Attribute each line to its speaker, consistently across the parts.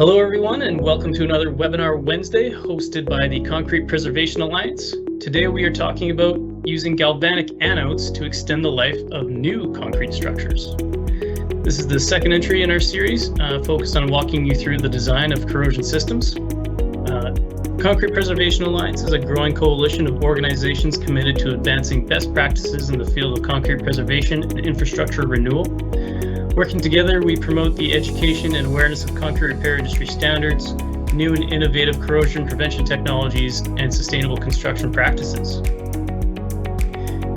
Speaker 1: Hello everyone and welcome to another Webinar Wednesday hosted by the Concrete Preservation Alliance. Today we are talking about using galvanic anodes to extend the life of new concrete structures. This is the second entry in our series focused on walking you through the design of corrosion systems. Concrete Preservation Alliance is a growing coalition of organizations committed to advancing best practices in the field of concrete preservation and infrastructure renewal. Working together, we promote the education and awareness of concrete repair industry standards, new and innovative corrosion prevention technologies, and sustainable construction practices.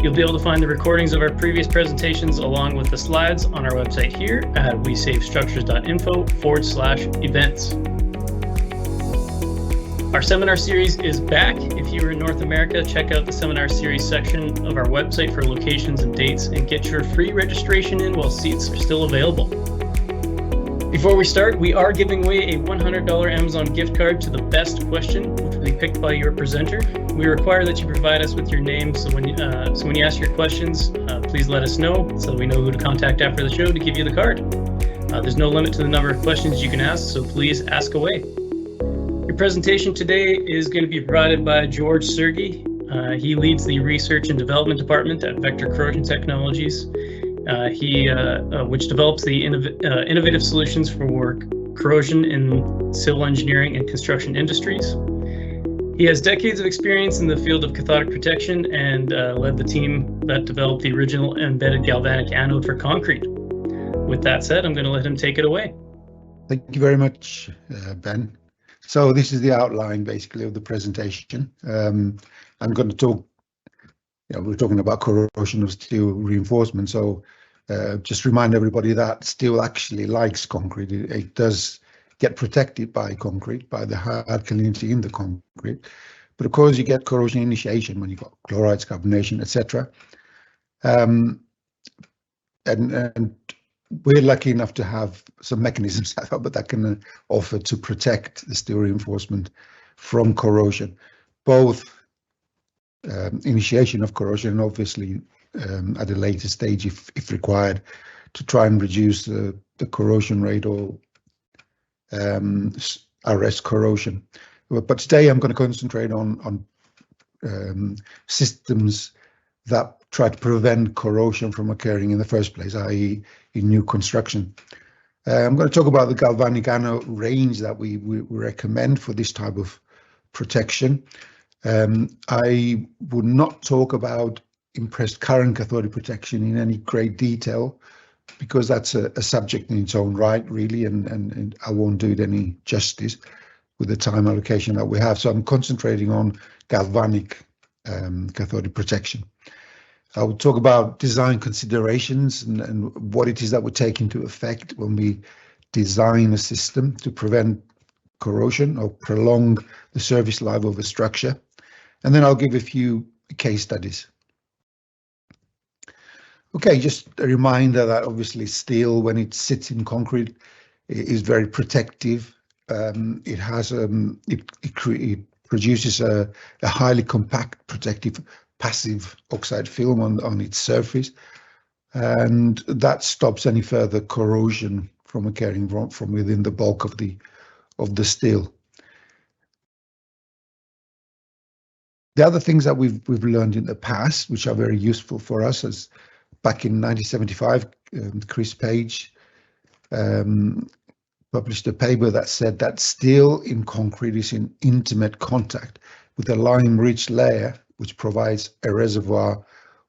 Speaker 1: You'll be able to find the recordings of our previous presentations along with the slides on our website here at wesavestructures.info/events. Our seminar series is back. If you are in North America, check out the seminar series section of our website for locations and dates and get your free registration in while seats are still available. Before we start, we are giving away a $100 Amazon gift card to the best question, which will be picked by your presenter. We require that you provide us with your name, so when you ask your questions, please let us know so we know who to contact after the show to give you the card. There's no limit to the number of questions you can ask, so please ask away. Your presentation today is going to be provided by George Sergi. He leads the Research and Development Department at Vector Corrosion Technologies, which develops the innovative solutions for corrosion in civil engineering and construction industries. He has decades of experience in the field of cathodic protection and led the team that developed the original embedded galvanic anode for concrete. With that said, I'm going to let him take it away.
Speaker 2: Thank you very much, Ben. So this is the outline basically of the presentation. I'm going to talk, we're talking about corrosion of steel reinforcement. So just remind everybody that steel actually likes concrete. It does get protected by concrete, by the high alkalinity in the concrete. But of course you get corrosion initiation when you've got chlorides, carbonation, etc. And we're lucky enough to have some mechanisms that can offer to protect the steel reinforcement from corrosion, both initiation of corrosion and obviously at a later stage, if required, to try and reduce the corrosion rate or arrest corrosion. But today I'm going to concentrate on systems that try to prevent corrosion from occurring in the first place, i.e. in new construction. I'm going to talk about the galvanic anode range that we recommend for this type of protection. I would not talk about impressed current cathodic protection in any great detail because that's a subject in its own right, really, and I won't do it any justice with the time allocation that we have. So I'm concentrating on galvanic cathodic protection. I will talk about design considerations and what it is that we take into effect when we design a system to prevent corrosion or prolong the service life of a structure. And then I'll give a few case studies. Okay, just a reminder that obviously steel, when it sits in concrete, is very protective. It has it produces a highly compact protective passive oxide film on its surface, and that stops any further corrosion from occurring from within the bulk of the steel. The other things that we've learned in the past, which are very useful for us, as back in 1975, Chris Page published a paper that said that steel in concrete is in intimate contact with a lime-rich layer, which provides a reservoir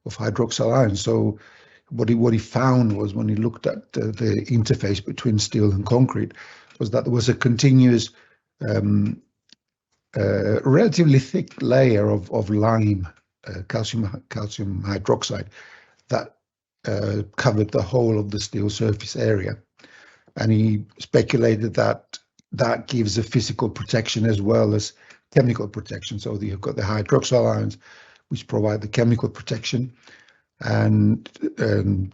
Speaker 2: of hydroxyl ions. So what he found was, when he looked at the interface between steel and concrete, was that there was a continuous, relatively thick layer of lime, calcium hydroxide, that covered the whole of the steel surface area. And he speculated that that gives a physical protection as well as chemical protection. So you've got the hydroxyl ions, which provide the chemical protection and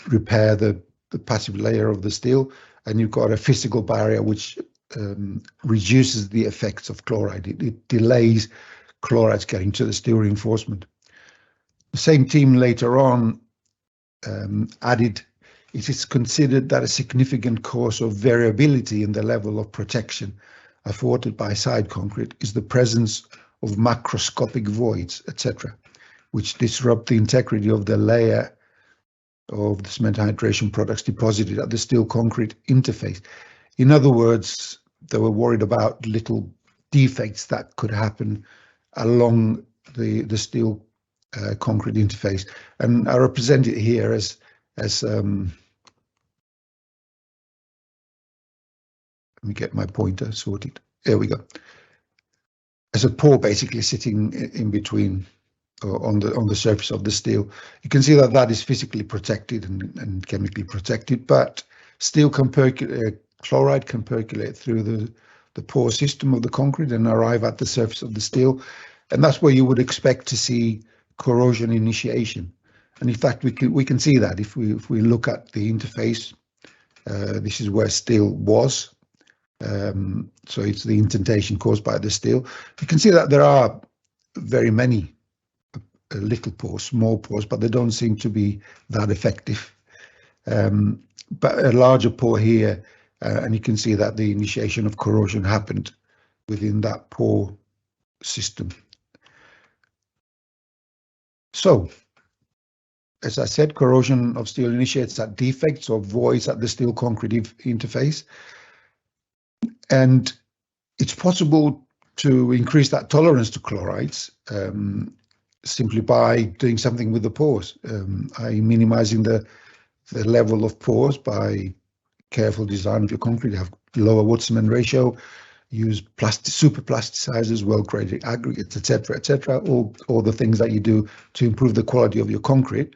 Speaker 2: repair the passive layer of the steel, and you've got a physical barrier which reduces the effects of chloride. It delays chlorides getting to the steel reinforcement. The same team later on added, it is considered that a significant cause of variability in the level of protection afforded by side concrete is the presence of macroscopic voids, etc., which disrupt the integrity of the layer of the cement hydration products deposited at the steel concrete interface. In other words, they were worried about little defects that could happen along the steel concrete interface, and I represent it here as let me get my pointer sorted. There we go. As a pore basically sitting in between on the surface of the steel. You can see that that is physically protected and chemically protected, but steel can percolate, chloride can percolate through the pore system of the concrete and arrive at the surface of the steel, and that's where you would expect to see corrosion initiation. And in fact, we can see that if we look at the interface. This is where steel was. So it's the indentation caused by the steel. You can see that there are very many little pores, small pores, but they don't seem to be that effective. But a larger pore here, and you can see that the initiation of corrosion happened within that pore system. So, as I said, corrosion of steel initiates at defects or voids at the steel concrete interface. And it's possible to increase that tolerance to chlorides simply by doing something with the pores, i.e. minimizing the level of pores by careful design of your concrete. You have lower wood cement ratio, use super plasticizers, well-graded aggregates, etc., all the things that you do to improve the quality of your concrete.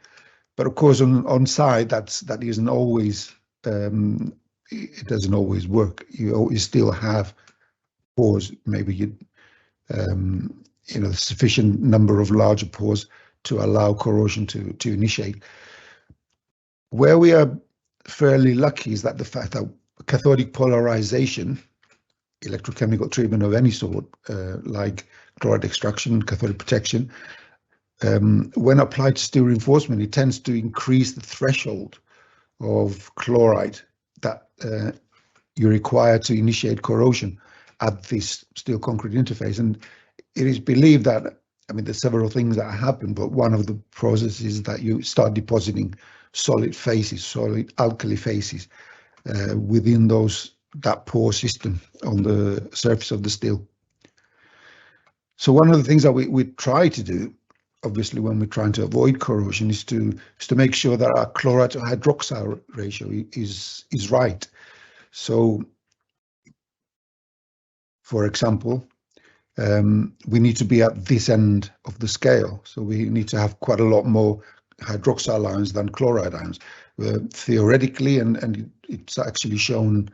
Speaker 2: But of course, on site, that isn't always, it doesn't always work. You still have pores. Maybe you know, sufficient number of larger pores to allow corrosion to initiate. Where we are fairly lucky is that the fact that cathodic polarization, electrochemical treatment of any sort, like chloride extraction, cathodic protection, when applied to steel reinforcement, it tends to increase the threshold of chloride that you require to initiate corrosion at this steel concrete interface. And it is believed that, I mean, there's several things that happen, but one of the processes is that you start depositing solid phases, solid alkali phases within that pore system on the surface of the steel. So one of the things that we try to do, obviously, when we're trying to avoid corrosion, is to make sure that our chloride to hydroxide ratio is right. So, for example, we need to be at this end of the scale. So we need to have quite a lot more hydroxide ions than chloride ions. Theoretically, and it's actually shown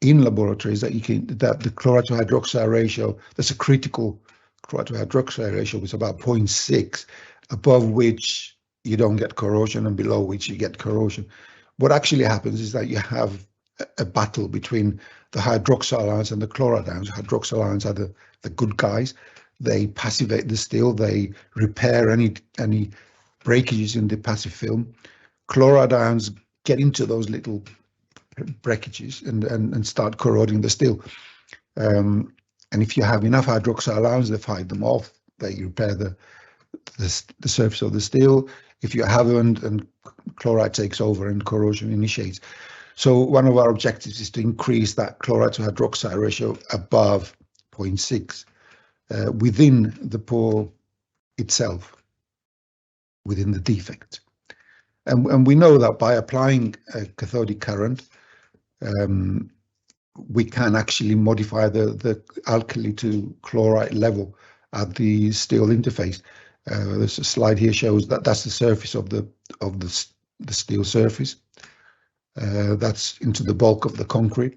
Speaker 2: in laboratories that the chloride to hydroxide ratio, that's a critical chloride to hydroxide ratio, is about 0.6, above which you don't get corrosion and below which you get corrosion. What actually happens is that you have a battle between the hydroxide ions and the chloride ions. Hydroxide ions are the good guys. They passivate the steel. They repair any breakages in the passive film. Chloride ions get into those little breakages and start corroding the steel. And if you have enough hydroxide ions, they fight them off. They repair the surface of the steel. If you haven't, and chloride takes over and corrosion initiates. So one of our objectives is to increase that chloride to hydroxide ratio above 0.6 within the pore itself, within the defect. And we know that by applying a cathodic current, we can actually modify the alkali to chloride level at the steel interface. There's a slide here shows that that's the surface of the steel surface. That's into the bulk of the concrete.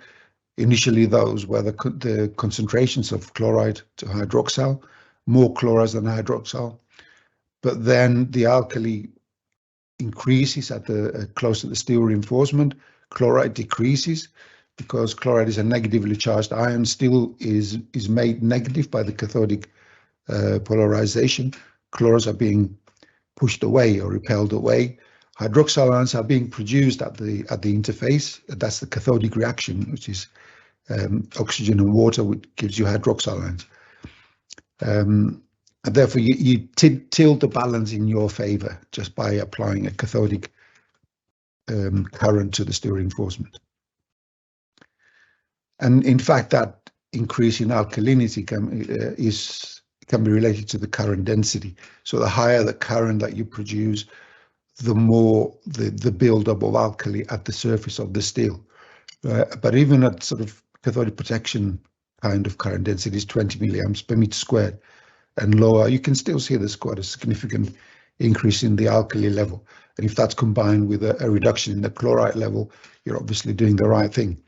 Speaker 2: Initially, those were the concentrations of chloride to hydroxide, more chloride than hydroxide. But then the alkali increases at close to the steel reinforcement. Chloride decreases because chloride is a negatively charged ion. Steel is made negative by the cathodic polarization. Chlorides are being pushed away or repelled away. Hydroxide ions are being produced at the interface. That's the cathodic reaction, which is oxygen and water, which gives you hydroxyl ions. And therefore, you tilt the balance in your favor just by applying a cathodic current to the steel reinforcement. And in fact, that increase in alkalinity can be related to the current density. So the higher the current that you produce, the more the buildup of alkali at the surface of the steel. But even at sort of cathodic protection kind of current density is 20 milliamps per meter squared and lower, you can still see there's quite a significant increase in the alkali level. And if that's combined with a reduction in the chloride level, you're obviously doing the right thing.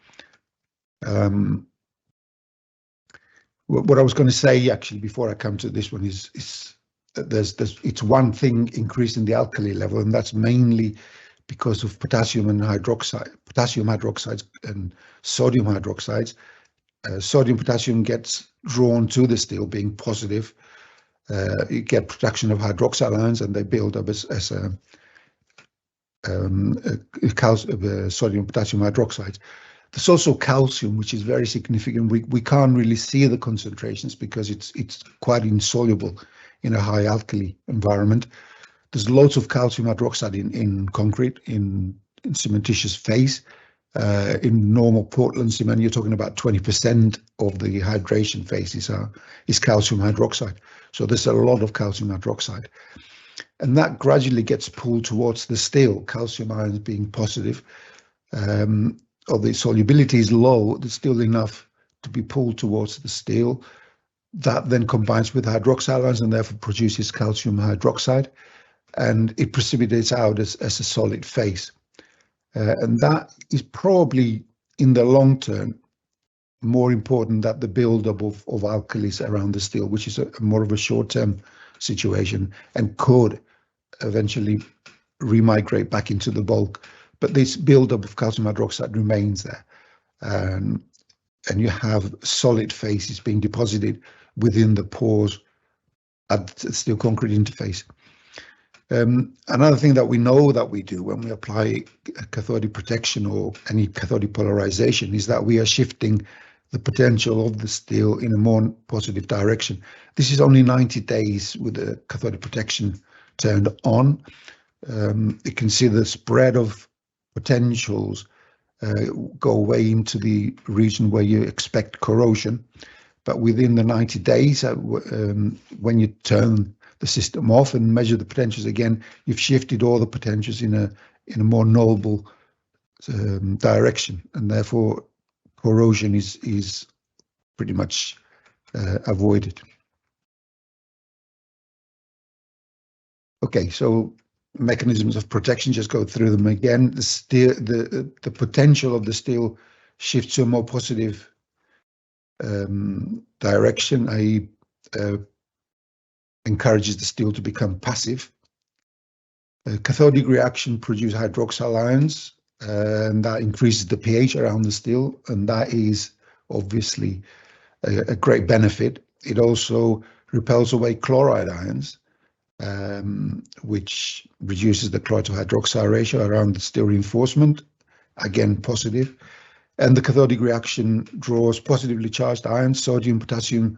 Speaker 2: What I was going to say actually before I come to this one is it's one thing increasing the alkali level, and that's mainly because of potassium hydroxides and sodium hydroxides. Sodium potassium gets drawn to the steel being positive. You get production of hydroxyl ions, and they build up as sodium potassium hydroxides. There's also calcium, which is very significant. We can't really see the concentrations because it's quite insoluble in a high alkali environment. There's loads of calcium hydroxide in concrete, in cementitious phase. In normal Portland cement, you're talking about 20% of the hydration phase is calcium hydroxide. So there's a lot of calcium hydroxide. And that gradually gets pulled towards the steel, calcium ions being positive. Or the solubility is low, there's still enough to be pulled towards the steel. That then combines with hydroxyl ions and therefore produces calcium hydroxide, and it precipitates out as a solid phase. And that is probably, in the long term, more important than the buildup of alkalis around the steel, which is more of a short-term situation and could eventually remigrate back into the bulk. But this buildup of calcium hydroxide remains there, and you have solid phases being deposited within the pores at the steel concrete interface. Another thing that we know that we do when we apply cathodic protection or any cathodic polarization is that we are shifting the potential of the steel in a more positive direction. This is only 90 days with the cathodic protection turned on. You can see the spread of potentials go away into the region where you expect corrosion, but within the 90 days, when you turn the system off and measure the potentials again, you've shifted all the potentials in a more noble direction, and therefore corrosion is pretty much avoided. Okay, so mechanisms of protection, just go through them again. The potential of the steel shifts to a more positive direction, i.e. encourages the steel to become passive. Cathodic reaction produces hydroxyl ions, and that increases the pH around the steel, and that is obviously a great benefit. It also repels away chloride ions, which reduces the chloride to hydroxide ratio around the steel reinforcement, again positive. And the cathodic reaction draws positively charged ions, sodium, potassium,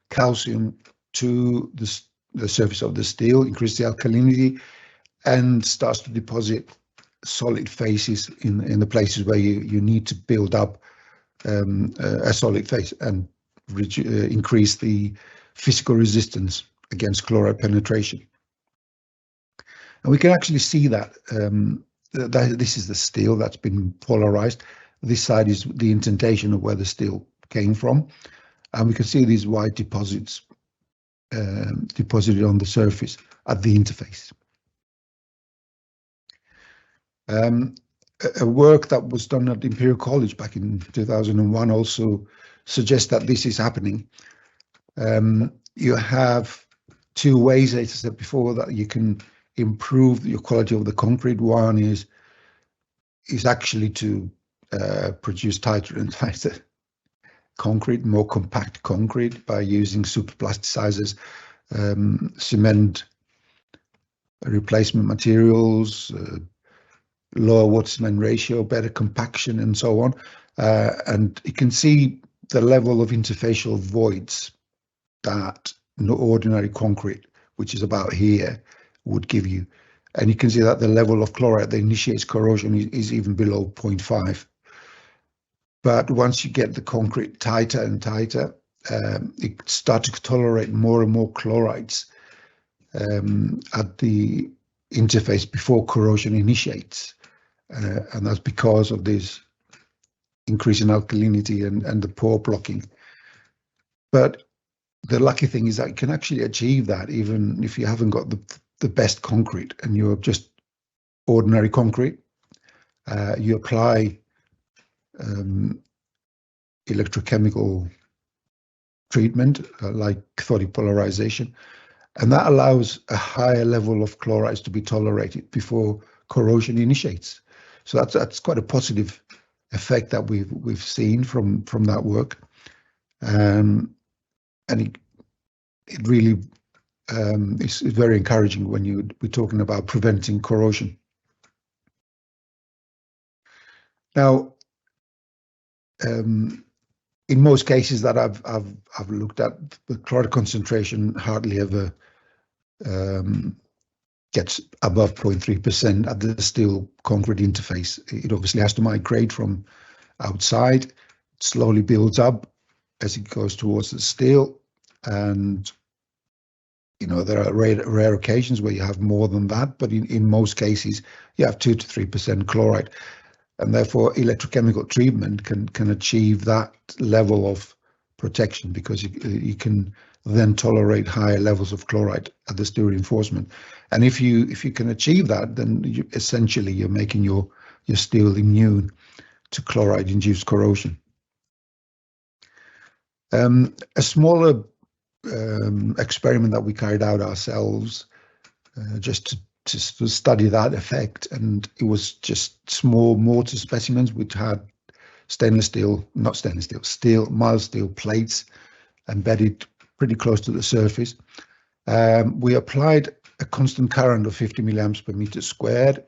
Speaker 2: calcium, to the surface of the steel, increases the alkalinity, and starts to deposit solid phases in the places where you need to build up a solid phase and increase the physical resistance against chloride penetration. And we can actually see that, this is the steel that's been polarized. This side is the indentation of where the steel came from, and we can see these white deposits deposited on the surface at the interface. A work that was done at Imperial College back in 2001 also suggests that this is happening. You have two ways, as I said before, that you can improve your quality of the concrete. One is actually to produce tighter and tighter concrete, more compact concrete, by using superplasticizers, cement replacement materials, lower water cement ratio, better compaction, and so on. And you can see the level of interfacial voids that no ordinary concrete, which is about here, would give you. And you can see that the level of chloride that initiates corrosion is even below 0.5. But once you get the concrete tighter and tighter, it starts to tolerate more and more chlorides at the interface before corrosion initiates. And that's because of this increase in alkalinity and the pore blocking. But the lucky thing is that you can actually achieve that even if you haven't got the best concrete and you're just ordinary concrete. You apply electrochemical treatment like cathodic polarization, and that allows a higher level of chlorides to be tolerated before corrosion initiates. So that's quite a positive effect that we've seen from that work, and it really is very encouraging when we're talking about preventing corrosion. Now, in most cases that I've looked at, the chloride concentration hardly ever gets above 0.3% at the steel concrete interface. It obviously has to migrate from outside, slowly builds up as it goes towards the steel, and there are rare occasions where you have more than that, but in most cases you have 2 to 3% chloride. And therefore, electrochemical treatment can achieve that level of protection because you can then tolerate higher levels of chloride at the steel reinforcement. And if you can achieve that, then essentially you're making your steel immune to chloride-induced corrosion. A smaller experiment that we carried out ourselves just to study that effect, and it was just small mortar specimens which had mild steel plates embedded pretty close to the surface. We applied a constant current of 50 milliamps per meter squared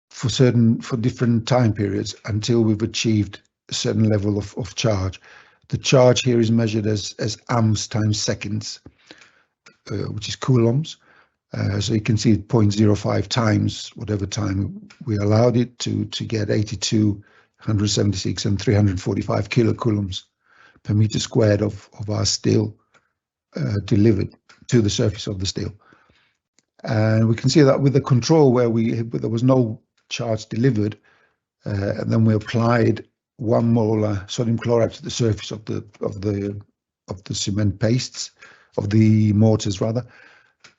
Speaker 2: for different time periods until we've achieved a certain level of charge. The charge here is measured as amps times seconds, which is coulombs. So you can see 0.05 times whatever time we allowed it to get 82, 176 and 345 kilocoulombs per meter squared of our steel delivered to the surface of the steel. And we can see that with the control where there was no charge delivered, and then we applied 1 molar sodium chloride to the surface of the cement pastes, of the mortars rather.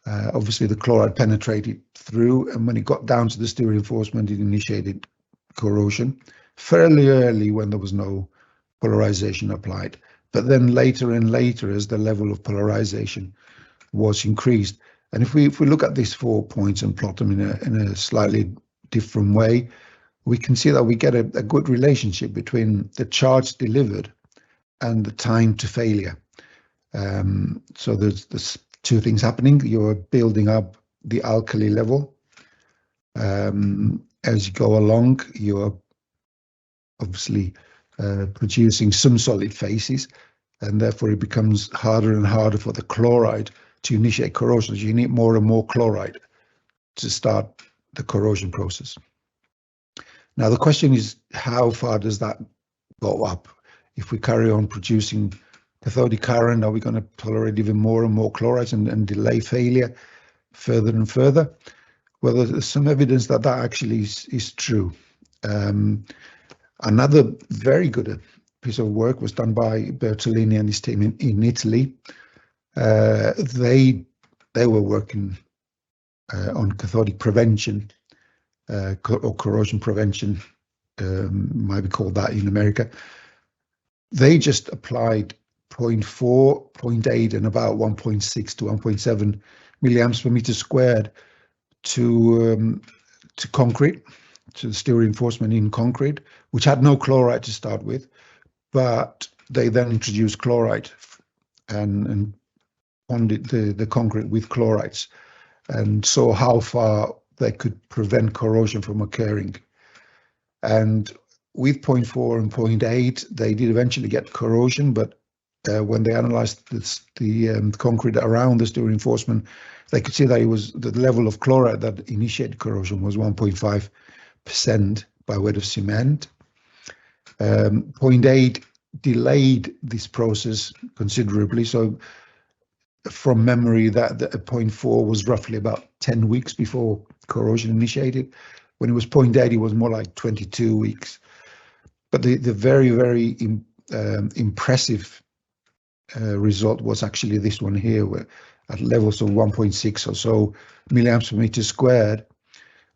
Speaker 2: Obviously the chloride penetrated through, and when it got down to the steel reinforcement, it initiated corrosion fairly early when there was no polarization applied. But then later and later, as the level of polarization was increased, and if we look at these 4 points and plot them in a slightly different way, we can see that we get a good relationship between the charge delivered and the time to failure. So there's 2 things happening. You're building up the alkali level. As you go along, you're obviously producing some solid phases, and therefore it becomes harder and harder for the chloride to initiate corrosion. So you need more and more chloride to start the corrosion process. Now the question is, how far does that go up? If we carry on producing cathodic current, are we going to tolerate even more and more chlorides and delay failure further and further? Well, there's some evidence that actually is true. Another very good piece of work was done by Bertolini and his team in Italy. They were working on cathodic prevention, or corrosion prevention, might be called that in America. They just applied 0.4, 0.8 and about 1.6 to 1.7 milliamps per meter squared to concrete, to the steel reinforcement in concrete, which had no chloride to start with, but they then introduced chloride and bonded the concrete with chlorides and saw how far they could prevent corrosion from occurring. And with 0.4 and 0.8, they did eventually get corrosion, but when they analyzed the concrete around the steel reinforcement, they could see that it was the level of chloride that initiated corrosion was 1.5% by weight of cement. 0.8 delayed this process considerably. So from memory, that 0.4 was roughly about 10 weeks before corrosion initiated. When it was 0.8, it was more like 22 weeks. But the very, very impressive result was actually this one here, where at levels of 1.6 or so milliamps per meter squared,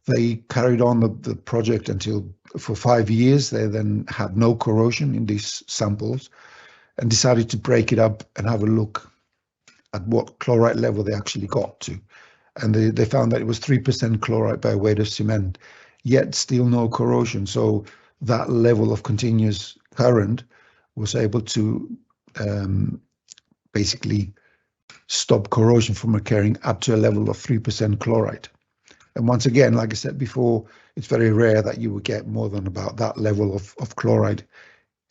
Speaker 2: they carried on the project until for 5 years. They then had no corrosion in these samples and decided to break it up and have a look at what chloride level they actually got to. And they found that it was 3% chloride by weight of cement, yet still no corrosion. So that level of continuous current was able to basically stop corrosion from occurring up to a level of 3% chloride. And once again, like I said before, it's very rare that you would get more than about that level of chloride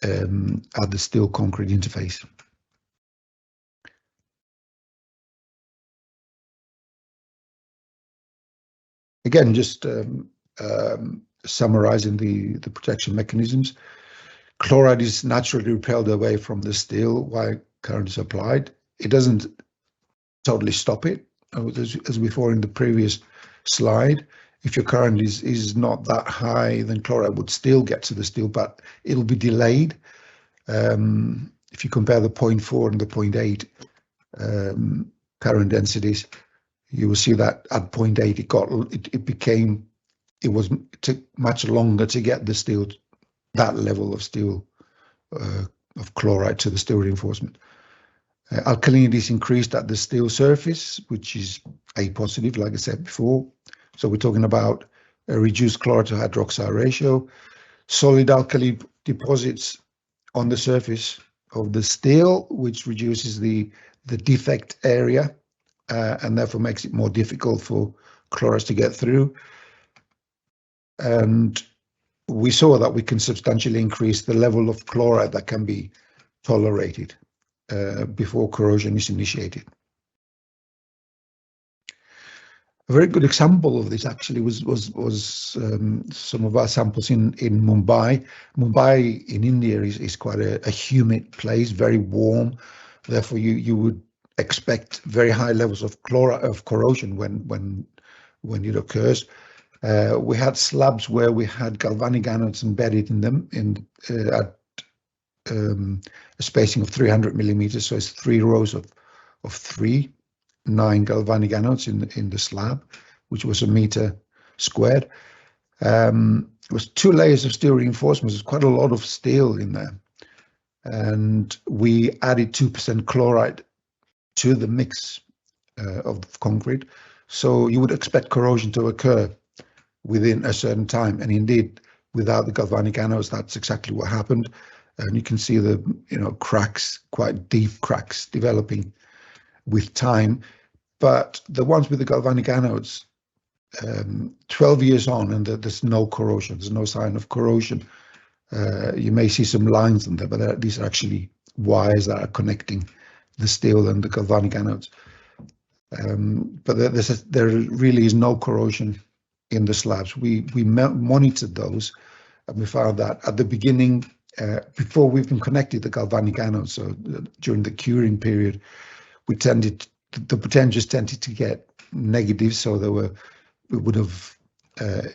Speaker 2: at the steel concrete interface. Again, just summarizing the protection mechanisms. Chloride is naturally repelled away from the steel while current is applied. It doesn't totally stop it, as before in the previous slide. If your current is not that high, then chloride would still get to the steel, but it'll be delayed. If you compare the 0.4 and the 0.8 current densities, you will see that at 0.8 it took much longer to get the steel, that level of steel of chloride to the steel reinforcement. Alkalinity is increased at the steel surface, which is A positive, like I said before. So we're talking about a reduced chloride to hydroxide ratio. Solid alkali deposits on the surface of the steel, which reduces the defect area and therefore makes it more difficult for chlorides to get through. And we saw that we can substantially increase the level of chloride that can be tolerated before corrosion is initiated. A very good example of this actually was some of our samples in Mumbai. Mumbai in India is quite a humid place, very warm. Therefore, you would expect very high levels of corrosion when it occurs. We had slabs where we had galvanic anodes embedded in them at a spacing of 300 millimeters. So it's 3 rows of 9 galvanic anodes in the slab, which was a meter squared. It was 2 layers of steel reinforcements. There's quite a lot of steel in there. And we added 2% chloride to the mix of concrete. So you would expect corrosion to occur within a certain time. And indeed, without the galvanic anodes, that's exactly what happened. And you can see the cracks, quite deep cracks developing with time. But the ones with the galvanic anodes, 12 years on, and there's no corrosion, there's no sign of corrosion. You may see some lines in there, but these are actually wires that are connecting the steel and the galvanic anodes. But there really is no corrosion in the slabs. We monitored those, and we found that at the beginning, before we even connected the galvanic anodes, so during the curing period, the potentials tended to get negative, so we would have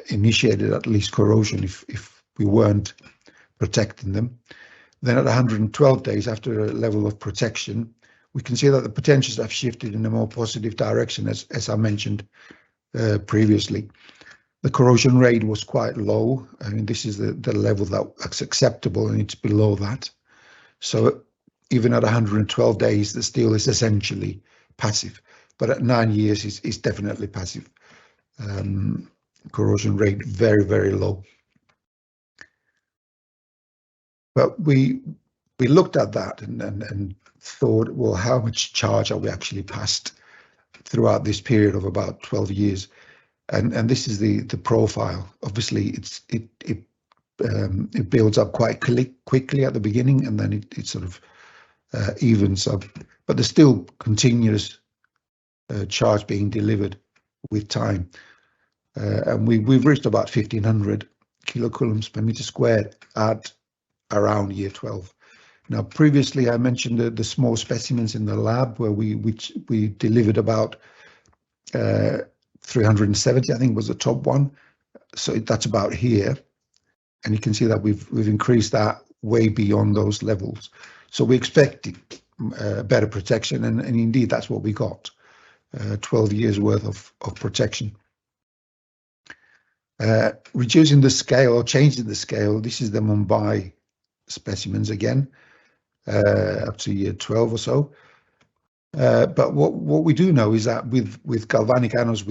Speaker 2: initiated at least corrosion if we weren't protecting them. Then at 112 days after a level of protection, we can see that the potentials have shifted in a more positive direction, as I mentioned previously. The corrosion rate was quite low. I mean, this is the level that's acceptable, and it's below that. So even at 112 days, the steel is essentially passive, but at 9 years is definitely passive. Corrosion rate very, very low. But we looked at that and thought, well, how much charge are we actually passed throughout this period of about 12 years? And this is the profile. Obviously, it it builds up quite quickly at the beginning, and then it sort of evens up. But there's still continuous charge being delivered with time, and we've reached about 1500 kilocoulombs per meter squared at around year 12. Now, previously I mentioned the small specimens in the lab where we delivered about 370, I think was the top one. So that's about here, and you can see that we've increased that way beyond those levels. So we expected better protection, and indeed that's what we got. 12 years worth of protection. Reducing the scale or changing the scale, this is the Mumbai specimens again, up to year 12 or so. But what we do know is that with galvanic anodes,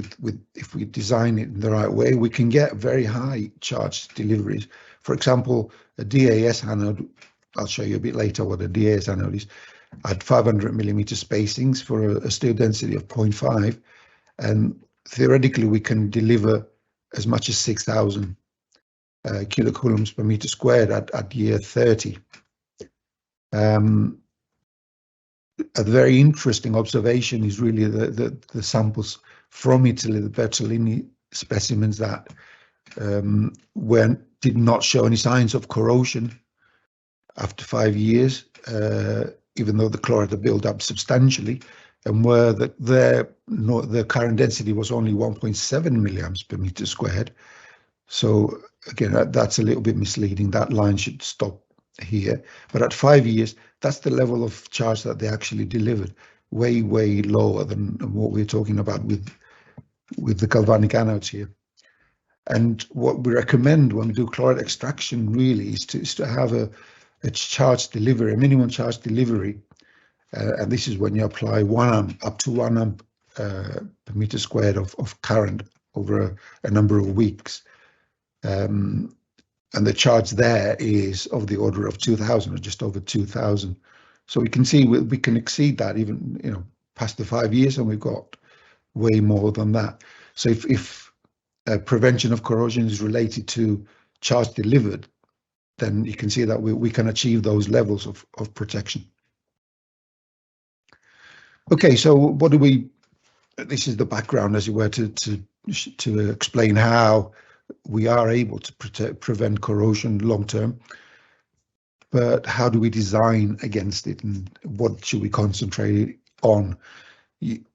Speaker 2: if we design it in the right way, we can get very high charge deliveries. For example, a DAS anode, I'll show you a bit later what a DAS anode is, at 500 millimeter spacings for a steel density of 0.5, and theoretically we can deliver as much as 6,000 kilocoulombs per meter squared at year 30. A very interesting observation is really the samples from Italy, the Bertolini specimens that did not show any signs of corrosion after 5 years, even though the chloride had built up substantially, and where the current density was only 1.7 milliamps per meter squared. So again, that's a little bit misleading. That line should stop here. But at 5 years, that's the level of charge that they actually delivered, way lower than what we're talking about with the galvanic anodes here. And what we recommend when we do chloride extraction really is to have a charge delivery, a minimum charge delivery, and this is when you apply 1 amp, up to 1 amp per meter squared of current over a number of weeks. And the charge there is of the order of 2,000 or just over 2,000. So we can see we can exceed that even past the 5 years, and we've got way more than that. So if prevention of corrosion is related to charge delivered, then you can see that we can achieve those levels of protection. Okay, so what do we? This is the background, as it were, to explain how we are able to prevent corrosion long term. But how do we design against it, and what should we concentrate on?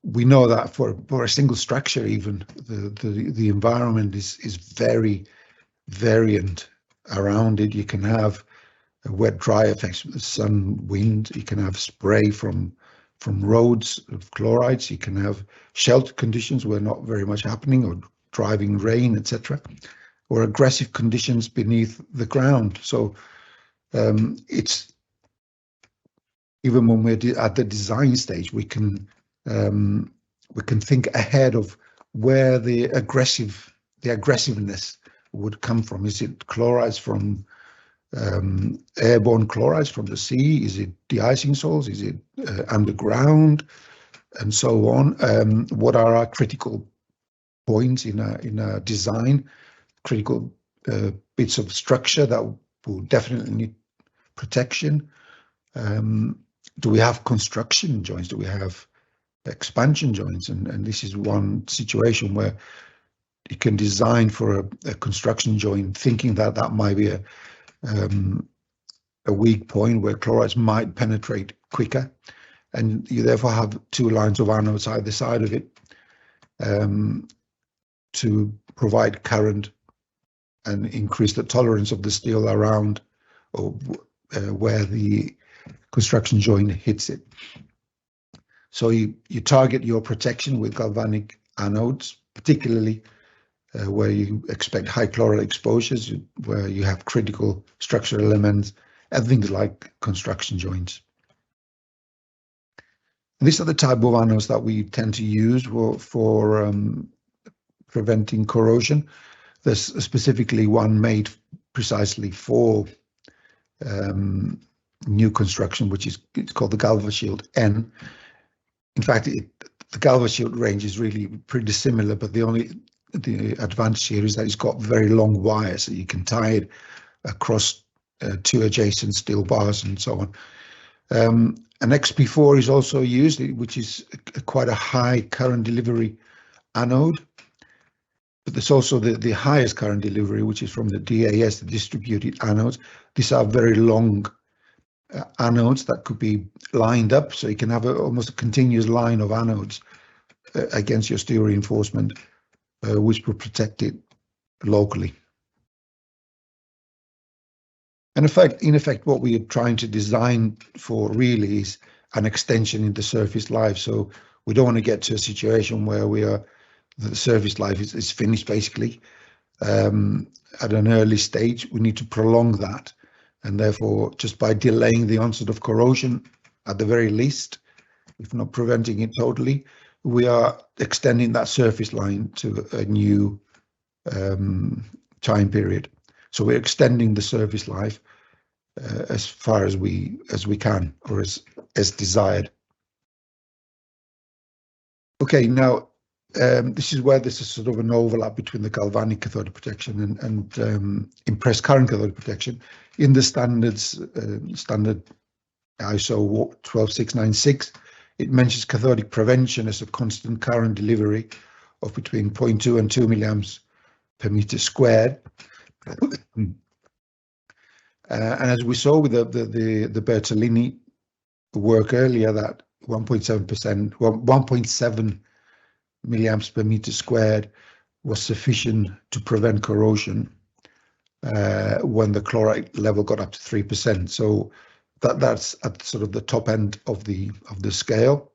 Speaker 2: We know that for a single structure, even the environment is very variant around it. You can have a wet-dry effects with the sun, wind. You can have spray from roads of chlorides. You can have sheltered conditions where not very much happening, or driving rain, etc., or aggressive conditions beneath the ground. So it's even when we're at the design stage, we can think ahead of where the aggressiveness would come from. Is it chlorides from airborne chlorides from the sea? Is it de-icing salts? Is it underground, and so on? What are our critical points in a design? Critical bits of structure that will definitely need protection. Do we have construction joints? Do we have expansion joints? And this is one situation where you can design for a construction joint, thinking that that might be a weak point where chlorides might penetrate quicker, and you therefore have two lines of anodes either side of it to provide current and increase the tolerance of the steel around or where the construction joint hits it. So you target your protection with galvanic anodes, particularly where you expect high chloride exposures, where you have critical structural elements and things like construction joints. These are the type of anodes that we tend to use for preventing corrosion. There's specifically one made precisely for new construction, which is called the GalvaShield N. In fact, the GalvaShield range is really pretty similar, but the advantage here is that it's got very long wires, so you can tie it across 2 adjacent steel bars and so on. An XP4 is also used, which is quite a high current delivery anode. But there's also the highest current delivery, which is from the DAS, the distributed anodes. These are very long anodes that could be lined up, so you can have almost a continuous line of anodes against your steel reinforcement, which will protect it locally. And in effect, what we are trying to design for really is an extension in the surface life. So we don't want to get to a situation where the surface life is finished basically at an early stage. We need to prolong that, and therefore, just by delaying the onset of corrosion at the very least, if not preventing it totally, we are extending that surface line to a new time period. So we're extending the surface life as far as we can, or as desired. Okay, now this is where there's a sort of an overlap between the galvanic cathodic protection and impressed current cathodic protection. In the standards, standard ISO 12696, it mentions cathodic prevention as a constant current delivery of between 0.2 and 2 milliamps per meter squared. And as we saw with the Bertolini work earlier, that 1.7 milliamps per meter squared was sufficient to prevent corrosion when the chloride level got up to 3%. So that's at sort of the top end of the scale.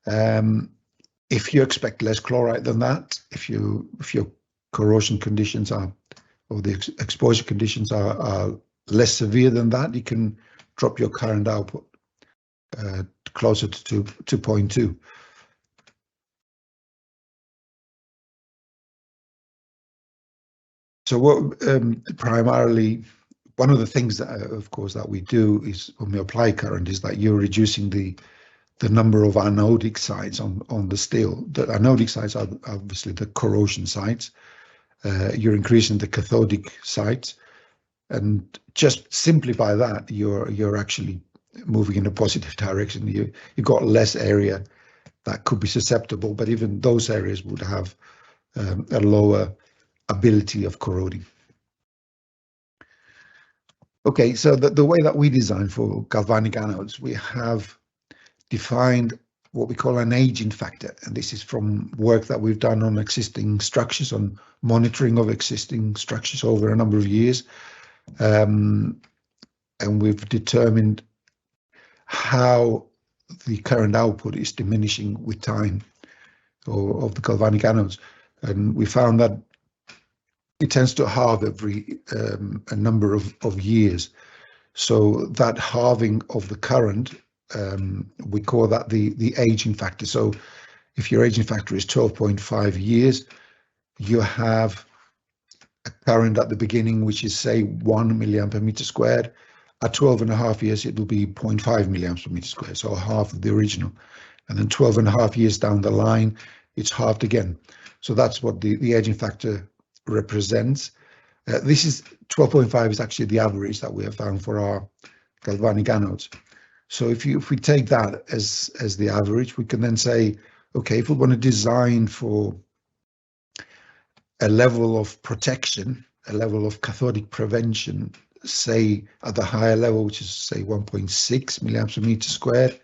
Speaker 2: If you expect less chloride than that, if your corrosion conditions or the exposure conditions are less severe than that, you can drop your current output closer to 0.2. So what primarily, one of the things that, of course, that we do is when we apply current is that you're reducing the number of anodic sites on the steel. The anodic sites are obviously the corrosion sites. You're increasing the cathodic sites, and just simply by that, you're actually moving in a positive direction. You've got less area that could be susceptible, but even those areas would have a lower ability of corroding. Okay, so the way that we design for galvanic anodes, we have defined what we call an aging factor, and this is from work that we've done on existing structures, on monitoring of existing structures over a number of years, and we've determined how the current output is diminishing with time of the galvanic anodes, and we found that it tends to halve every a number of years. So that halving of the current, we call that the aging factor. So if your aging factor is 12.5 years, you have a current at the beginning, which is say 1 milliamp per meter squared. At 12.5 years, it will be 0.5 milliamps per meter squared, so half of the original. And then 12.5 years down the line, it's halved again. So that's what the aging factor represents. This is 12.5 is actually the average that we have found for our galvanic anodes. So if we take that as the average, we can then say, okay, if we want to design for a level of protection, a level of cathodic prevention, say at the higher level, which is say 1.6 milliamps per meter squared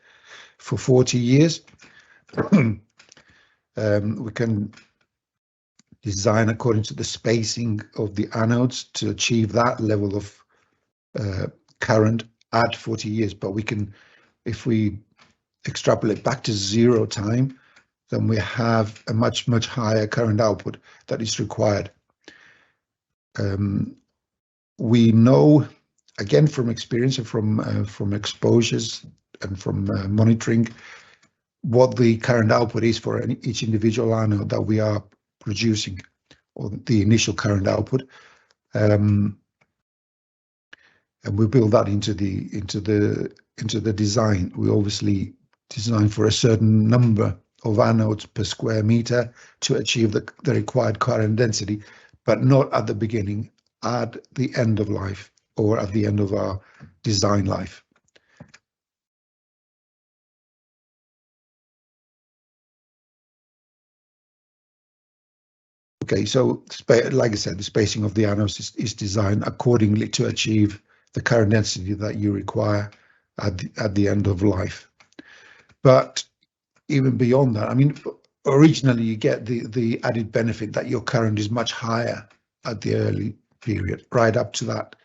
Speaker 2: for 40 years, we can design according to the spacing of the anodes to achieve that level of current at 40 years. But we can, if we extrapolate back to 0 time, then we have a much higher current output that is required. We know, again, from experience and from exposures and from monitoring, what the current output is for each individual anode that we are producing, or the initial current output, and we build that into the design. We obviously design for a certain number of anodes per square meter to achieve the required current density, but not at the beginning, at the end of life. or at the end of our design life. Okay, so like I said, the spacing of the anodes is designed accordingly to achieve the current density that you require at the end of life. But even beyond that, I mean, originally you get the added benefit that your current is much higher at the early period, right up to that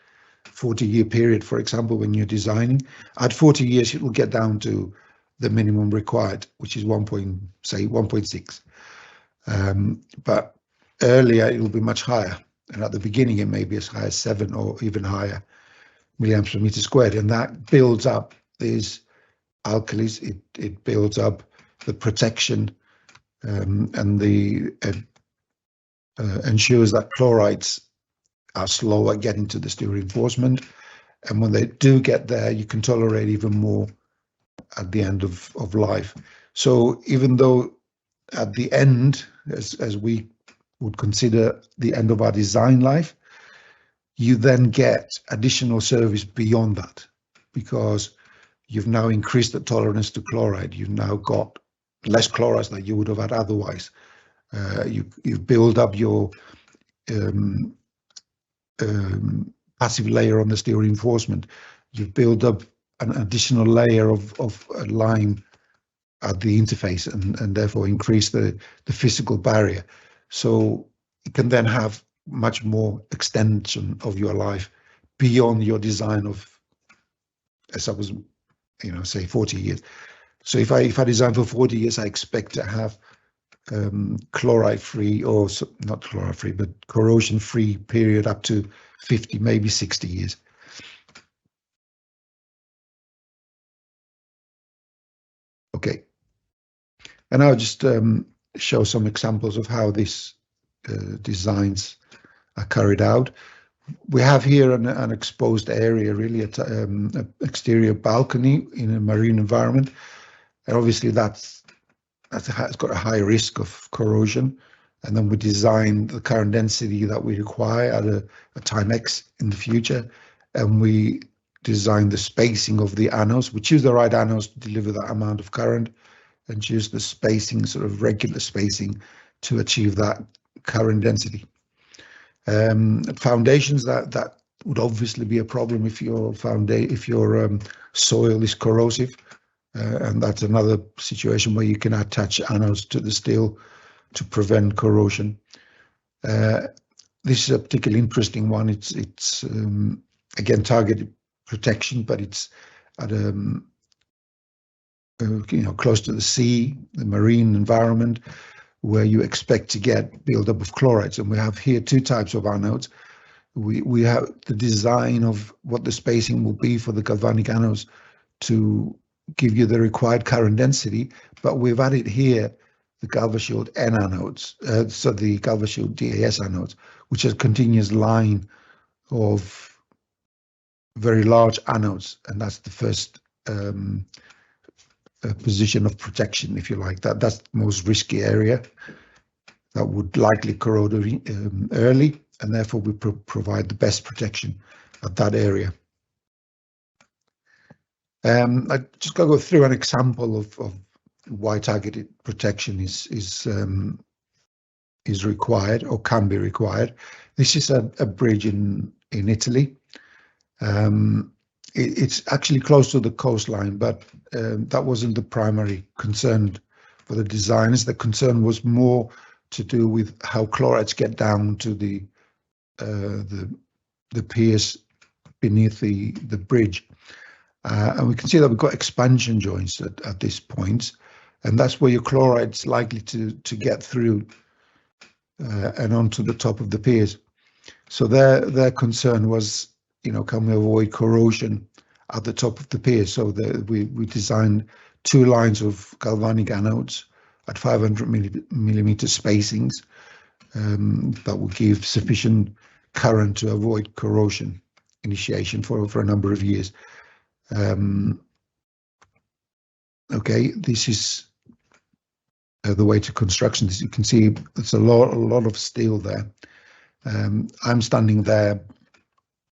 Speaker 2: 40-year period, for example, when you're designing. At 40 years, it will get down to the minimum required, which is 1.6. But earlier, it will be much higher. And at the beginning, it may be as high as 7 or even higher milliamps per meter squared. And that builds up these alkalis, it builds up the protection and ensures that chlorides are slow at getting to the steel reinforcement. And when they do get there, you can tolerate even more at the end of life. So even though at the end, as we would consider the end of our design life, you then get additional service beyond that, because you've now increased the tolerance to chloride. You've now got less chlorides than you would have had otherwise. You build up your passive layer on the steel reinforcement. You build up an additional layer of lime at the interface, and therefore increase the physical barrier. So you can then have much more extension of your life beyond your design of, as I was, say 40 years. So if I design for 40 years, I expect to have chloride-free, or not chloride-free, but corrosion-free period up to 50, maybe 60 years. Okay, and I'll just show some examples of how these designs are carried out. We have here an exposed area, really, an exterior balcony in a marine environment, and obviously it's got a high risk of corrosion. And then we design the current density that we require at a time X in the future, and we design the spacing of the anodes. We choose the right anodes to deliver that amount of current, and choose the spacing, sort of regular spacing, to achieve that current density. Foundations, that would obviously be a problem if your soil is corrosive, and that's another situation where you can attach anodes to the steel to prevent corrosion. This is a particularly interesting one. It's again targeted protection, but it's at close to the sea, the marine environment, where you expect to get buildup of chlorides. And we have here two types of anodes. We have the design of what the spacing will be for the galvanic anodes to give you the required current density, but we've added here the GalvaShield N anodes, so the GalvaShield DAS anodes, which is a continuous line of very large anodes, and that's the first position of protection, if you like. That's the most risky area that would likely corrode early, and therefore we provide the best protection at that area. I just gotta go through an example of why targeted protection is required, or can be required. This is a bridge in Italy. It's actually close to the coastline, but that wasn't the primary concern for the designers. The concern was more to do with how chlorides get down to the piers beneath the bridge. And we can see that we've got expansion joints at this point, and that's where your chloride's likely to get through and onto the top of the piers. So their concern was, can we avoid corrosion at the top of the pier? So we designed two lines of galvanic anodes at 500 millimeter spacings that will give sufficient current to avoid corrosion initiation for a number of years. Okay, this is the way to construction. As you can see, it's a lot of steel there. I'm standing there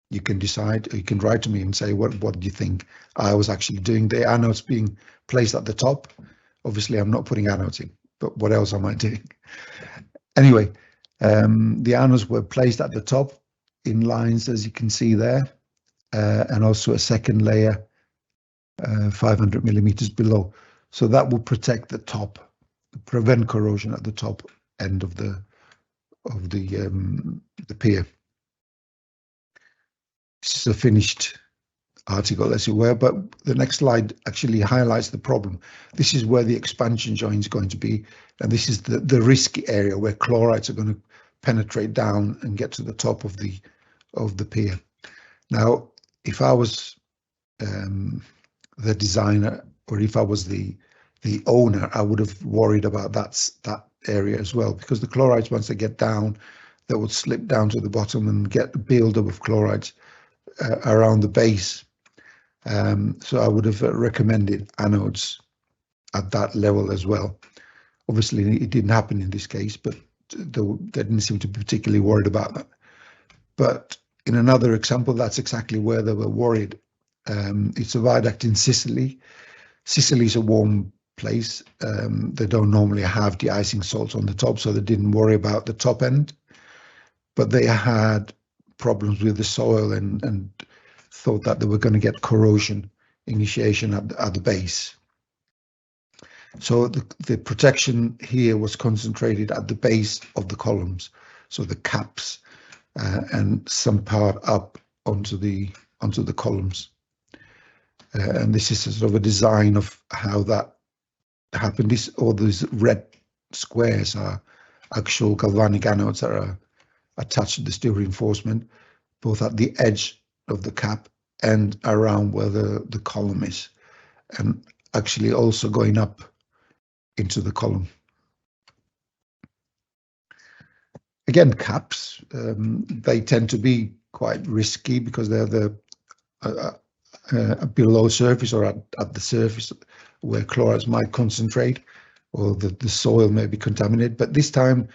Speaker 2: you can decide, or you can write to me and say, what do you think I was actually doing? The anodes being placed at the top. Obviously, I'm not putting anodes in, but what else am I doing? Anyway, the anodes were placed at the top in lines, as you can see there, and also a second layer 500 millimeters below. So that will protect the top, prevent corrosion at the top end of the pier. This is a finished article, as it were, but the next slide actually highlights the problem. This is where the expansion joint is going to be, and this is the risky area where chlorides are going to penetrate down and get to the top of the pier. Now, if I was the designer, or if I was the owner, I would have worried about that area as well, because the chlorides, once they get down, they would slip down to the bottom and get a buildup of chlorides around the base. So I would have recommended anodes at that level as well. Obviously, it didn't happen in this case, but they didn't seem to be particularly worried about that. But in another example, that's exactly where they were worried. It's a viaduct in Sicily. Sicily is a warm place. They don't normally have de-icing salts on the top, so they didn't worry about the top end. But they had problems with the soil and thought that they were going to get corrosion initiation at the base. So the protection here was concentrated at the base of the columns, so the caps and some part up onto the columns. And this is a sort of a design of how that happened. All these red squares are actual galvanic anodes that are attached to the steel reinforcement, both at the edge of the cap and around where the column is, and actually also going up into the column. Again, caps, they tend to be quite risky because they're below surface or at the surface where chlorides might concentrate, or the soil may be contaminated. But this time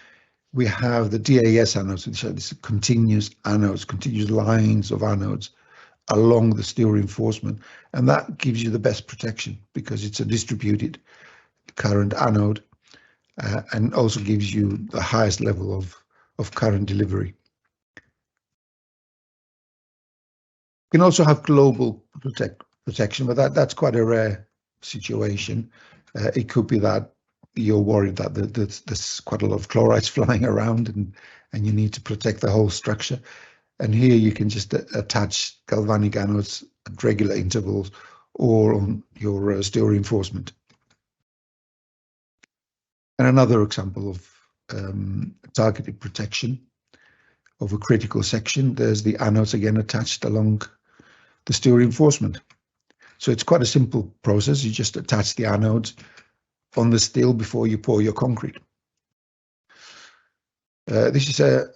Speaker 2: we have the DAS anodes, which are these continuous anodes, continuous lines of anodes along the steel reinforcement, and that gives you the best protection because it's a distributed current anode, and also gives you the highest level of current delivery. You can also have global protection, but that's quite a rare situation. It could be that you're worried that there's quite a lot of chlorides flying around and you need to protect the whole structure. And here you can just attach galvanic anodes at regular intervals or on your steel reinforcement. And another example of targeted protection of a critical section, there's the anodes again attached along the steel reinforcement. So it's quite a simple process. You just attach the anodes on the steel before you pour your concrete. This is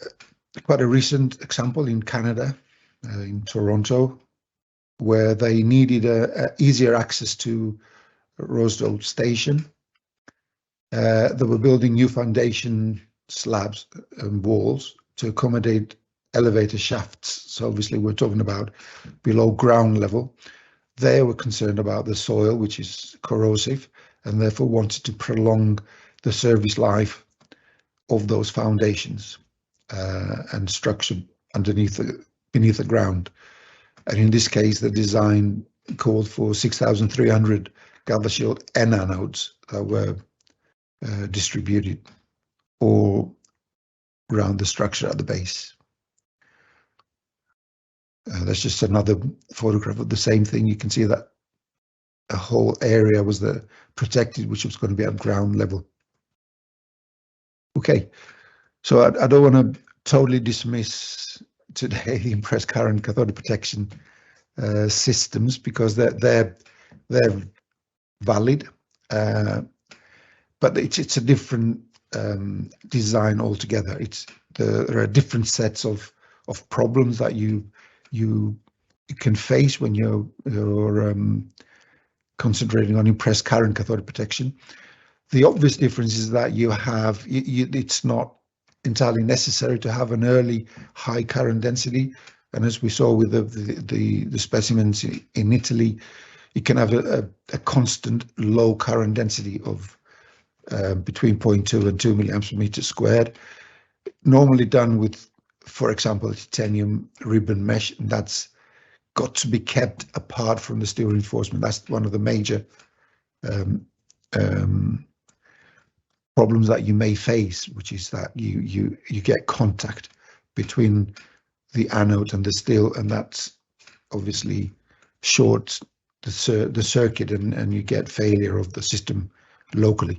Speaker 2: quite a recent example in Canada, in Toronto, where they needed easier access to Rosedale station. They were building new foundation slabs and walls to accommodate elevator shafts. So obviously we're talking about below ground level. They were concerned about the soil, which is corrosive, and therefore wanted to prolong the service life of those foundations and structure beneath the ground. And in this case, the design called for 6,300 GalvaShield N anodes that were distributed all around the structure at the base. That's just another photograph of the same thing. You can see that a whole area was protected, which was going to be at ground level. Okay, so I don't want to totally dismiss today the impressed current cathodic protection systems, because they're valid, but it's a different design altogether. There are different sets of problems that you can face when you're concentrating on impressed current cathodic protection. The obvious difference is that it's not entirely necessary to have an early high current density And as we saw with the specimens in Italy, you can have a constant low current density of between 0.2 and 2 milliamps per meter squared, normally done with, for example, titanium ribbon mesh, and that's got to be kept apart from the steel reinforcement. That's one of the major problems that you may face, which is that you get contact between the anode and the steel, and that's obviously shorts the circuit, and you get failure of the system locally.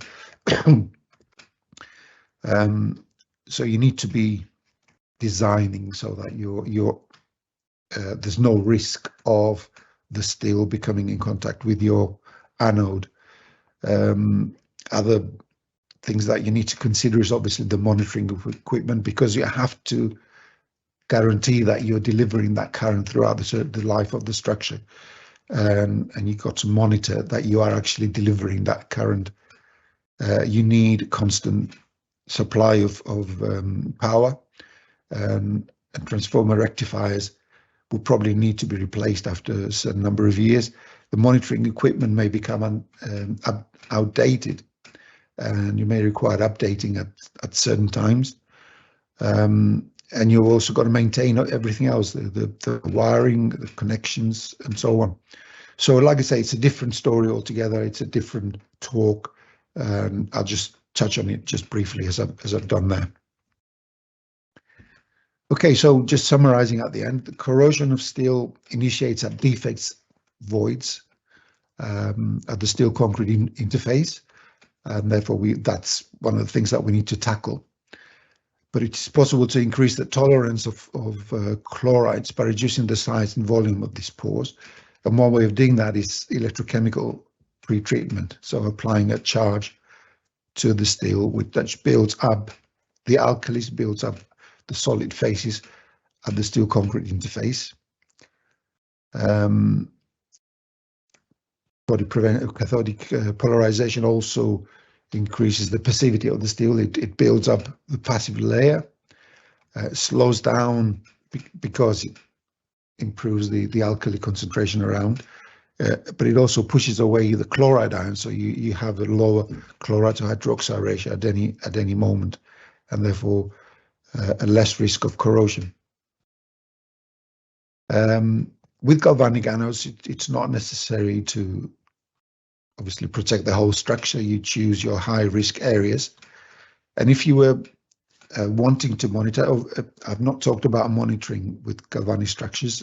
Speaker 2: So you need to be designing so that there's no risk of the steel becoming in contact with your anode. Other things that you need to consider is obviously the monitoring of equipment, because you have to guarantee that you're delivering that current throughout the life of the structure, and you've got to monitor that you are actually delivering that current. You need constant supply of power, and transformer rectifiers will probably need to be replaced after a certain number of years. The monitoring equipment may become outdated, and you may require updating at certain times. And you've also got to maintain everything else, the wiring, the connections, and so on. So like I say, it's a different story altogether. It's a different talk. I'll just touch on it just briefly as I've done there. Okay, so just summarizing at the end, the corrosion of steel initiates at defects voids at the steel concrete interface, and therefore that's one of the things that we need to tackle. But it's possible to increase the tolerance of chlorides by reducing the size and volume of these pores. And one way of doing that is electrochemical pretreatment, so applying a charge to the steel, which builds up the alkalis, builds up the solid faces at the steel concrete interface. Cathodic polarization also increases the passivity of the steel. It builds up the passive layer, slows down because it improves the alkali concentration around, but it also pushes away the chloride ion, so you have a lower chloride to hydroxide ratio at any moment, and therefore a less risk of corrosion. With galvanic anodes, it's not necessary to obviously protect the whole structure. You choose your high risk areas, and if you were wanting to monitor, I've not talked about monitoring with galvanic structures,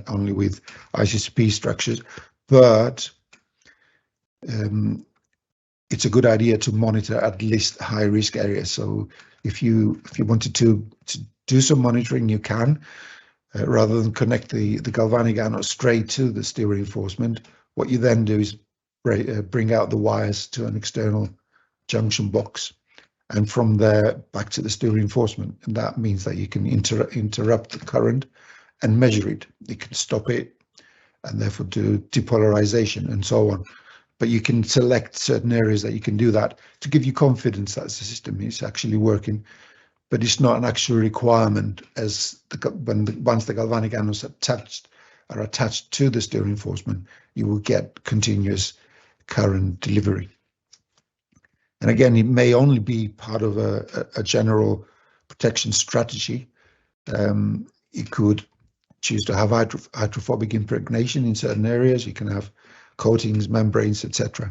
Speaker 2: only with ICCP structures, but it's a good idea to monitor at least high risk areas. So if you wanted to do some monitoring, you can, rather than connect the galvanic anode straight to the steel reinforcement. What you then do is bring out the wires to an external junction box, and from there back to the steel reinforcement. And that means that you can interrupt the current and measure it. You can stop it and therefore do depolarization and so on. But you can select certain areas that you can do that to give you confidence that the system is actually working. But it's not an actual requirement, as once the galvanic anodes are attached to the steel reinforcement, you will get continuous current delivery. And again, it may only be part of a general protection strategy. You could choose to have hydrophobic impregnation in certain areas. You can have coatings, membranes, etc.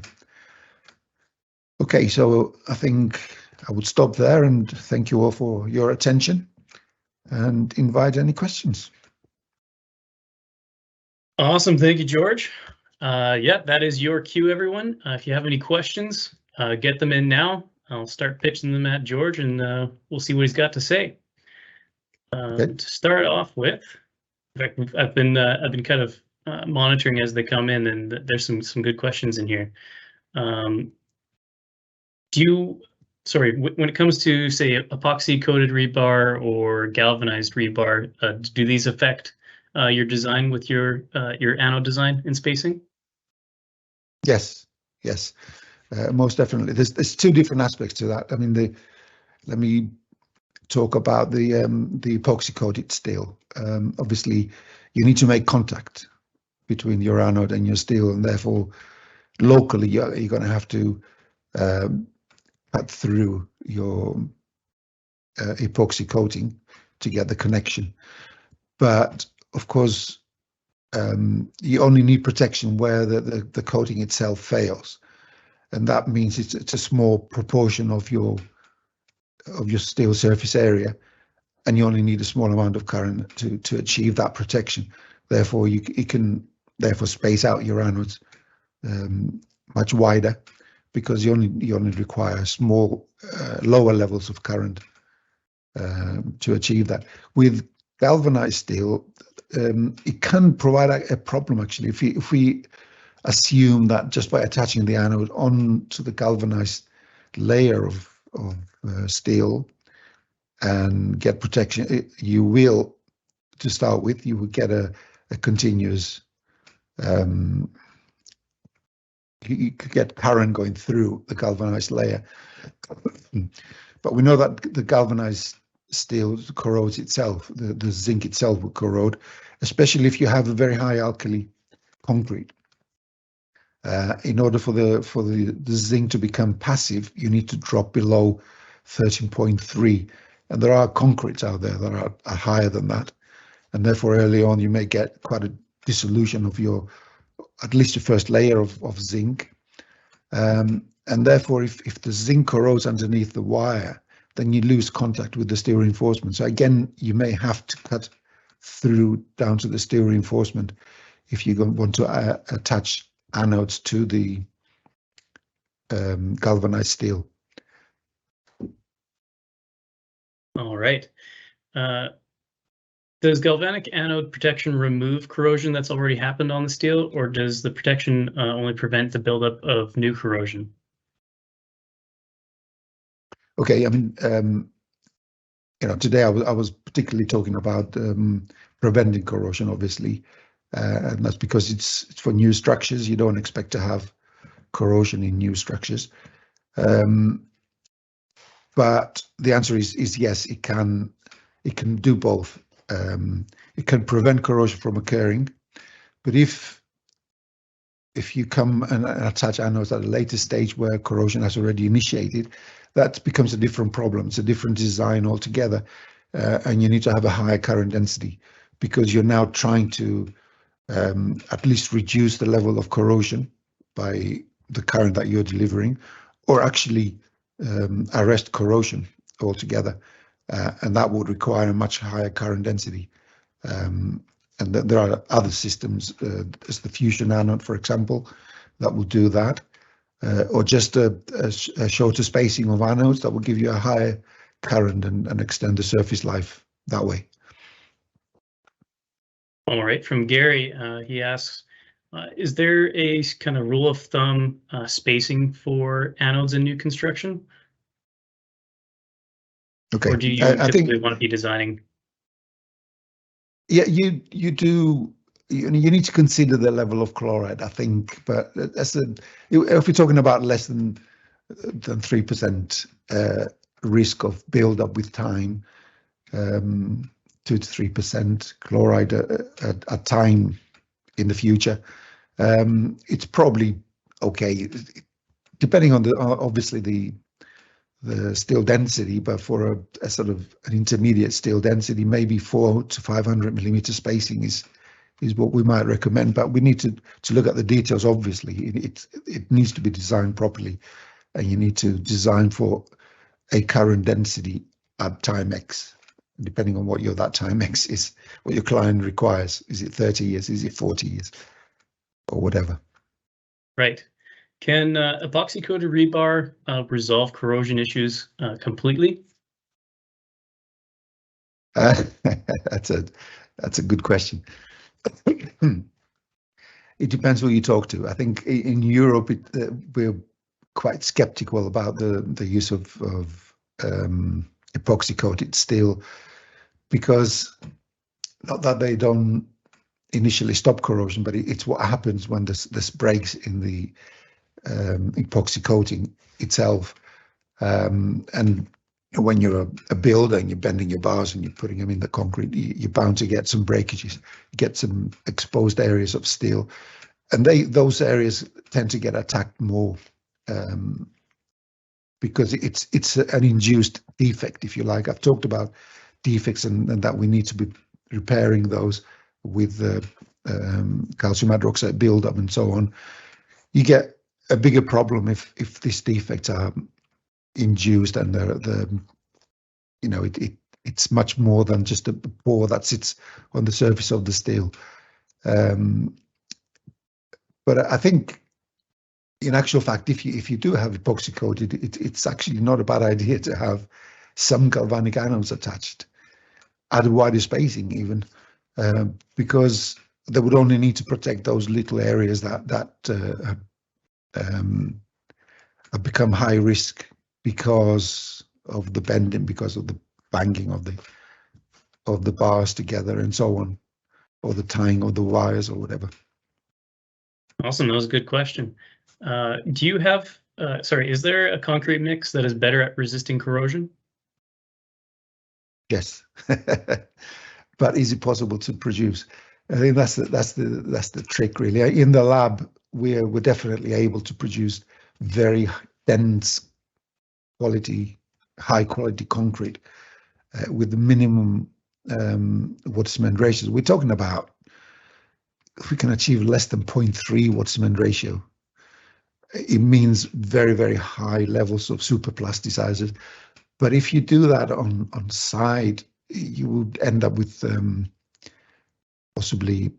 Speaker 2: Okay, so I think I would stop there and thank you all for your attention and invite any questions.
Speaker 1: Awesome. Thank you, George. Yeah, that is your cue, everyone. If you have any questions, get them in now. I'll start pitching them at George, and we'll see what he's got to say. To start off with, in fact, I've been kind of monitoring as they come in, and there's some good questions in here. When it comes to, say, epoxy coated rebar or galvanized rebar, do these affect your design with your anode design and spacing?
Speaker 2: Yes, most definitely. There's two different aspects to that. I mean, let me talk about the epoxy coated steel. Obviously, you need to make contact between your anode and your steel, and therefore locally you're going to have to cut through your epoxy coating to get the connection. But of course, you only need protection where the coating itself fails, and that means it's a small proportion of your steel surface area, and you only need a small amount of current to achieve that protection. Therefore, you can space out your anodes much wider, because you only require small lower levels of current to achieve that. With galvanized steel, it can provide a problem actually. If we assume that just by attaching the anode onto the galvanized layer of steel and get protection, you will, to start with, you will get a continuous, you could get current going through the galvanized layer. But we know that the galvanized steel corrodes itself, the zinc itself will corrode, especially if you have a very high alkali concrete. In order for the zinc to become passive, you need to drop below 13.3, and there are concretes out there that are higher than that, and therefore early on you may get quite a dissolution of at least your first layer of zinc, and therefore if the zinc corrodes underneath the wire, then you lose contact with the steel reinforcement. So again, you may have to cut through down to the steel reinforcement if you want to attach anodes to the galvanized steel.
Speaker 1: All right. Does galvanic anode protection remove corrosion that's already happened on the steel, or does the protection only prevent the buildup of new corrosion?
Speaker 2: Okay, I mean, today I was particularly talking about preventing corrosion, obviously, and that's because it's for new structures. You don't expect to have corrosion in new structures, but the answer is yes. It can do both. It can prevent corrosion from occurring, but if you come and attach anodes at a later stage where corrosion has already initiated, that becomes a different problem. It's a different design altogether, and you need to have a higher current density, because you're now trying to at least reduce the level of corrosion by the current that you're delivering, or actually arrest corrosion altogether, and that would require a much higher current density. And there are other systems, as the fusion anode, for example, that will do that, or just a shorter spacing of anodes that will give you a higher current and extend the surface life that way.
Speaker 1: All right, from Gary, he asks, is there a kind of rule of thumb spacing for anodes in new construction?
Speaker 2: Okay.
Speaker 1: Or do you typically want to be designing?
Speaker 2: Yeah, you do. You need to consider the level of chloride, I think. But if we're talking about less than 3% risk of build-up with time, 2 to 3% chloride at time in the future, it's probably okay, depending on obviously the steel density, but for a sort of an intermediate steel density, maybe 400 to 500 millimeter spacing is what we might recommend. But we need to look at the details. Obviously, it needs to be designed properly, and you need to design for a current density at time X, depending on what that time X is, what your client requires. Is it 30 years? Is it 40 years? Or whatever. Right.
Speaker 1: Can epoxy coated rebar resolve corrosion issues completely?
Speaker 2: That's a good question. It depends who you talk to. I think in Europe we're quite skeptical about the use of epoxy coated steel, because not that they don't initially stop corrosion, but it's what happens when this breaks in the epoxy coating itself, and when you're a builder and you're bending your bars and you're putting them in the concrete, you're bound to get some breakages, get some exposed areas of steel, and those areas tend to get attacked more because it's an induced defect, if you like. I've talked about defects and that we need to be repairing those with calcium hydroxide buildup and so on. You get a bigger problem if these defects are induced and it's much more than just a pore that sits on the surface of the steel. But I think, in actual fact, if you do have epoxy coated, it's actually not a bad idea to have some galvanic anodes attached at a wider spacing, even because they would only need to protect those little areas that have become high risk because of the bending, because of the banging of the bars together and so on, or the tying of the wires or whatever.
Speaker 1: Awesome, that was a good question. Do you have, is there a concrete mix that is better at resisting corrosion?
Speaker 2: Yes, but is it possible to produce? I think that's the trick, really. In the lab, we're definitely able to produce very dense quality, high quality concrete with the minimum water cement ratios. We're talking about if we can achieve less than 0.3 water cement ratio, it means very, very high levels of super plasticizers. But if you do that on site, you would end up with possibly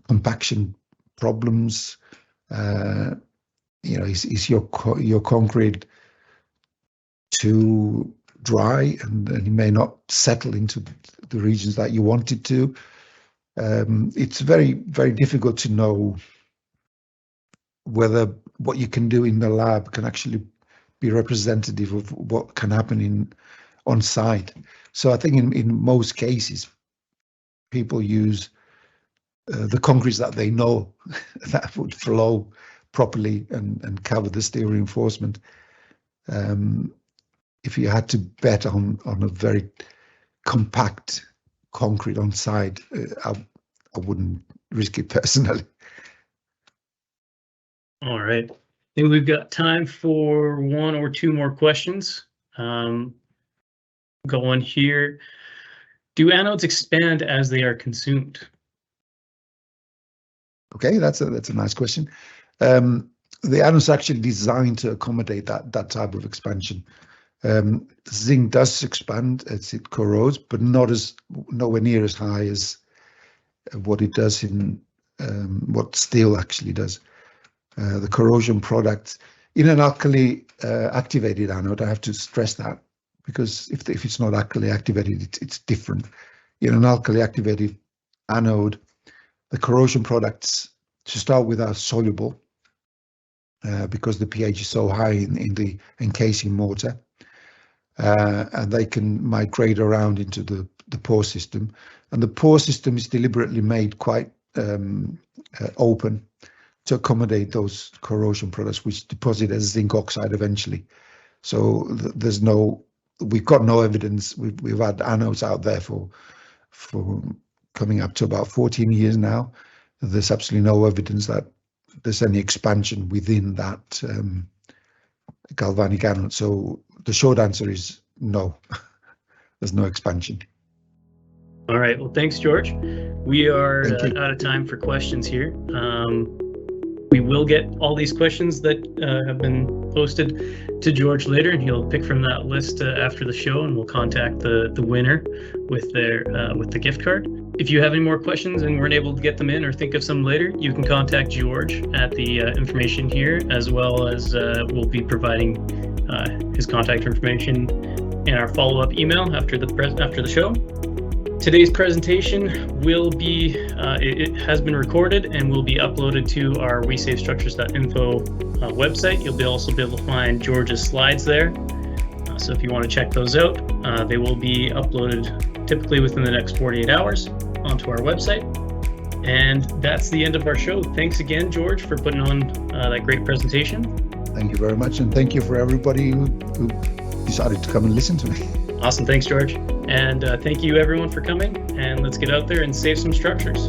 Speaker 2: compaction problems. Is your concrete too dry and it may not settle into the regions that you want it to? It's very, very difficult to know whether what you can do in the lab can actually be representative of what can happen on site. So I think in most cases, people use the concretes that they know that would flow properly and cover the steel reinforcement. If you had to bet on a very compact concrete on site, I wouldn't risk it personally.
Speaker 1: All right. I think we've got time for one or two more questions. Go on here. Do anodes expand as they are consumed? Okay,
Speaker 2: that's a nice question. The anodes are actually designed to accommodate that type of expansion. Zinc does expand as it corrodes, but nowhere near as high as what it does in what steel actually does. The corrosion products in an alkali activated anode, I have to stress that, because if it's not alkali activated, it's different. In an alkali activated anode, the corrosion products to start with are soluble because the pH is so high in the encasing mortar, and they can migrate around into the pore system. And the pore system is deliberately made quite open to accommodate those corrosion products, which deposit as zinc oxide eventually. So we've got no evidence. We've had anodes out there for coming up to about 14 years now. There's absolutely no evidence that there's any expansion within that galvanic anode. So the short answer is no. There's no expansion.
Speaker 1: All right. Well, thanks, George. We are out of time for questions here. We will get all these questions that have been posted to George later, and he'll pick from that list after the show, and we'll contact the winner with the gift card. If you have any more questions and weren't able to get them in or think of some later, you can contact George at the information here, as well as we'll be providing his contact information in our follow-up email after the show. Today's presentation will be, it has been recorded and will be uploaded to our WeSaveStructures.info website. You'll also be able to find George's slides there. So if you want to check those out, they will be uploaded typically within the next 48 hours onto our website. And that's the end of our show. Thanks again, George, for putting on that great presentation.
Speaker 2: Thank you very much. And thank you for everybody who decided to come and listen to me.
Speaker 1: Awesome. Thanks, George. And thank you everyone for coming, and let's get out there and save some structures.